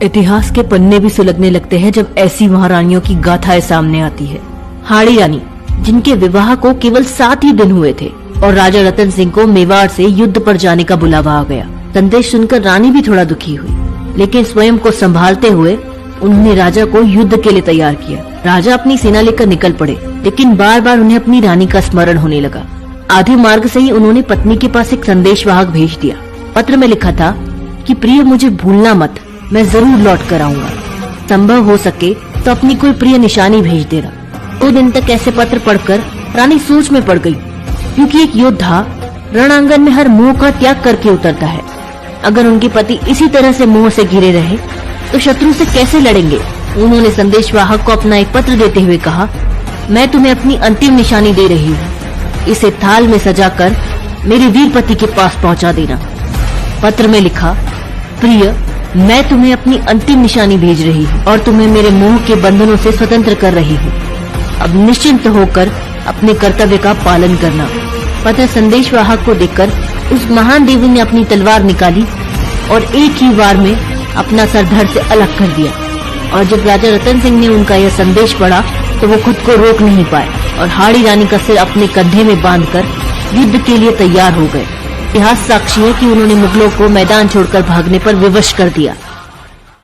इतिहास के पन्ने भी सुलगने लगते हैं जब ऐसी महारानियों की गाथाएं सामने आती है। हाड़ी रानी, जिनके विवाह को केवल 7 ही दिन हुए थे और राजा रतन सिंह को मेवाड़ से युद्ध पर जाने का बुलावा आ गया। संदेश सुनकर रानी भी थोड़ा दुखी हुई, लेकिन स्वयं को संभालते हुए उन्होंने राजा को युद्ध के लिए तैयार किया। राजा अपनी सेना लेकर निकल पड़े, लेकिन बार बार उन्हें अपनी रानी का स्मरण होने लगा। आधे मार्ग से ही उन्होंने पत्नी के पास एक संदेशवाहक भेज दिया। पत्र में लिखा था कि प्रिय, मुझे भूलना मत, मैं जरूर लौट कर आऊंगा। संभव हो सके तो अपनी कोई प्रिय निशानी भेज देना। 2 दिन तक ऐसे पत्र पढ़कर रानी सोच में पड़ गई, क्योंकि एक योद्धा रणांगन में हर मोह का त्याग करके उतरता है। अगर उनके पति इसी तरह से मोह से घिरे रहे तो शत्रु से कैसे लड़ेंगे। उन्होंने संदेशवाहक को अपना एक पत्र देते हुए कहा, मैं तुम्हें अपनी अंतिम निशानी दे रही हूँ, इसे थाल में सजाकर मेरे वीर पति के पास पहुँचा देना। पत्र में लिखा, प्रिय, मैं तुम्हें अपनी अंतिम निशानी भेज रही हूँ और तुम्हें मेरे मोह के बंधनों से स्वतंत्र कर रही हूँ। अब निश्चिंत होकर अपने कर्तव्य का पालन करना। पत्र संदेशवाहक को देखकर उस महान देवी ने अपनी तलवार निकाली और एक ही वार में अपना सर धड़ से अलग कर दिया। और जब राजा रतन सिंह ने उनका यह संदेश पढ़ा तो वो खुद को रोक नहीं पाए और हाड़ी रानी का सिर अपने कंधे में बांधकर युद्ध के लिए तैयार हो गए। इतिहास साक्षी है कि उन्होंने मुगलों को मैदान छोड़कर भागने पर विवश कर दिया।